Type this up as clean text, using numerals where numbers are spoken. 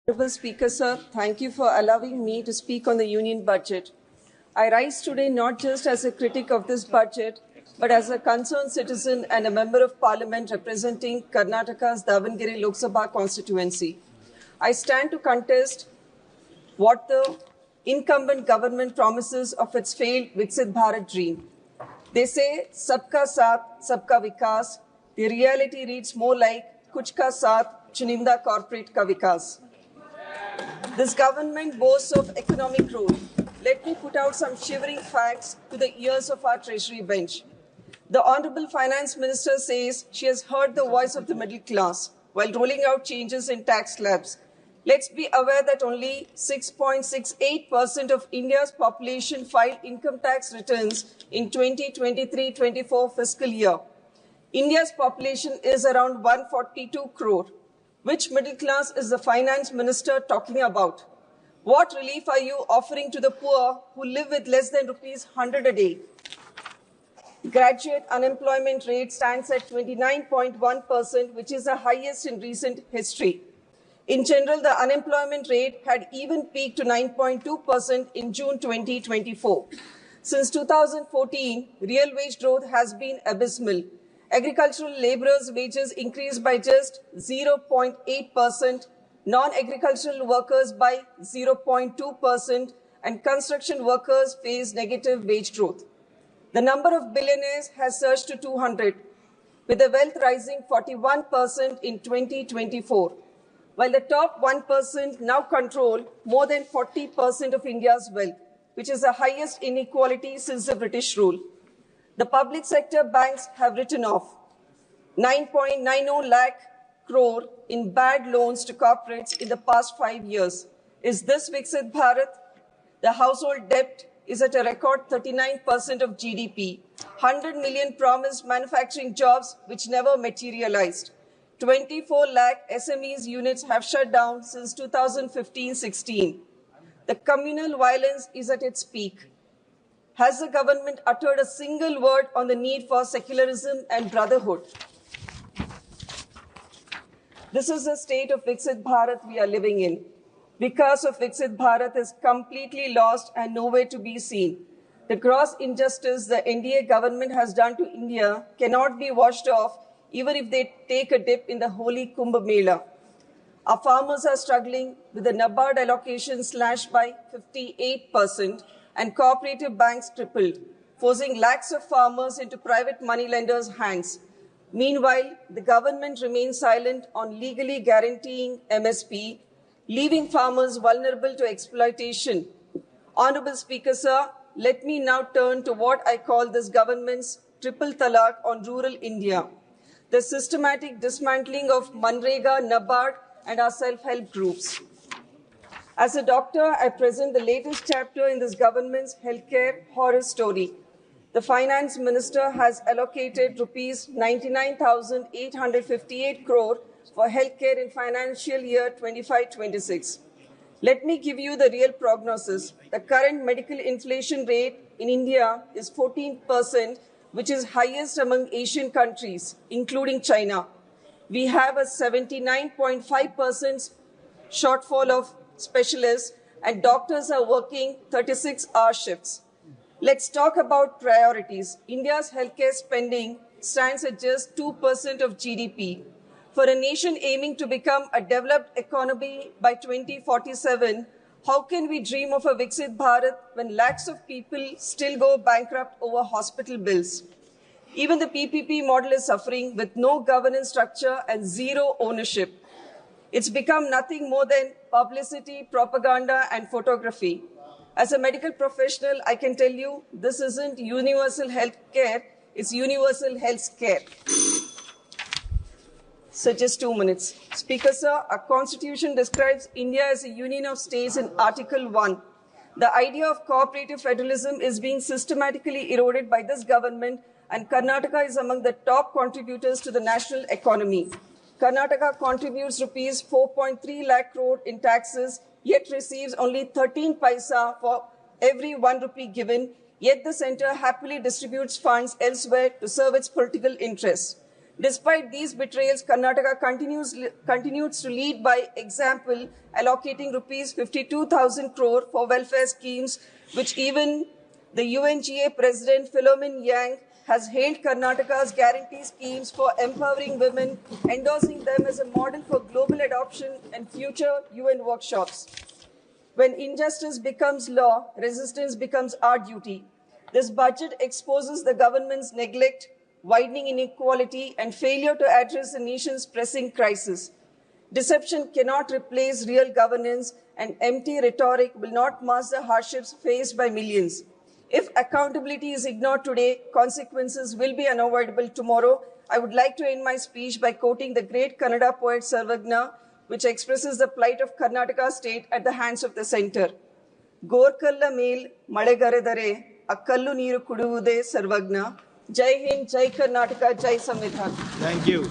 Honorable Speaker, sir, thank you for allowing me to speak on the Union budget. I rise today not just as a critic of this budget, but as a concerned citizen and a member of Parliament representing Karnataka's Davangere Lok Sabha constituency. I stand to contest what the incumbent government promises of its failed Viksit Bharat dream. They say, Sabka Saath, Sabka Vikas. The reality reads more like, Kuch Ka Saath, Chuninda Corporate Ka Vikas. This government boasts of economic growth. Let me put out some shivering facts to the ears of our Treasury bench. The Honorable Finance Minister says she has heard the voice of the middle class while rolling out changes in tax slabs. Let's be aware that only 6.68% of India's population filed income tax returns in 2023-24 fiscal year. India's population is around 142 crore. Which middle class is the finance minister talking about? What relief are you offering to the poor who live with less than rupees 100 a day? Graduate unemployment rate stands at 29.1%, which is the highest in recent history. In general, the unemployment rate had even peaked to 9.2% in June 2024. Since 2014, real wage growth has been abysmal. Agricultural laborers' wages increased by just 0.8%, non-agricultural workers by 0.2%, and construction workers face negative wage growth. The number of billionaires has surged to 200, with the wealth rising 41% in 2024, while the top 1% now control more than 40% of India's wealth, which is the highest inequality since the British rule. The public sector banks have written off 9.90 lakh crore in bad loans to corporates in the past 5 years. Is this Viksit Bharat? The household debt is at a record 39% of GDP. 100 million promised manufacturing jobs which never materialized. 24 lakh SMEs units have shut down since 2015-16. The communal violence is at its peak. Has the government uttered a single word on the need for secularism and brotherhood? This is the state of Viksit Bharat we are living in. Vikas of Viksit Bharat is completely lost and nowhere to be seen. The gross injustice the NDA government has done to India cannot be washed off even if they take a dip in the holy Kumbh Mela. Our farmers are struggling with the NABARD allocation slashed by 58%, and cooperative banks tripled, forcing lakhs of farmers into private moneylenders' hands. Meanwhile, the government remains silent on legally guaranteeing MSP, leaving farmers vulnerable to exploitation. Honorable Speaker, sir, let me now turn to what I call this government's triple talaq on rural India, the systematic dismantling of Manrega, NABARD, and our self-help groups. As a doctor, I present the latest chapter in this government's healthcare horror story. The finance minister has allocated rupees 99,858 crore for healthcare in financial year 25-26. Let me give you the real prognosis. The current medical inflation rate in India is 14%, which is highest among Asian countries, including China. We have a 79.5% shortfall of specialists, and doctors are working 36-hour shifts. Let's talk about priorities. India's healthcare spending stands at just 2% of GDP. For a nation aiming to become a developed economy by 2047, how can we dream of a Viksit Bharat when lakhs of people still go bankrupt over hospital bills? Even the PPP model is suffering with no governance structure and zero ownership. It's become nothing more than publicity, propaganda, and photography. As a medical professional, I can tell you this isn't universal health care, it's universal health scare. So just 2 minutes. Speaker, sir, our constitution describes India as a union of states in Article 1. The idea of cooperative federalism is being systematically eroded by this government, and Karnataka is among the top contributors to the national economy. Karnataka contributes rupees 4.3 lakh crore in taxes, yet receives only 13 paisa for every 1 rupee given, yet the centre happily distributes funds elsewhere to serve its political interests. Despite these betrayals, Karnataka continues to lead by example, allocating rupees 52,000 crore for welfare schemes, which even the UNGA President Philomen Yang has hailed Karnataka's guarantee schemes for empowering women, endorsing them as a model for global adoption and future UN workshops. When injustice becomes law, resistance becomes our duty. This budget exposes the government's neglect, widening inequality, and failure to address the nation's pressing crisis. Deception cannot replace real governance, and empty rhetoric will not mask the hardships faced by millions. If accountability is ignored today, consequences will be unavoidable tomorrow. I would like to end my speech by quoting the great Kannada poet Sarvagna, which expresses the plight of Karnataka state at the hands of the center. Gorkalla mel malegaredare, akkallu neeru kuduvude Sarvagna. Jai Hind, Jai Karnataka, Jai Samvidhan. Thank you.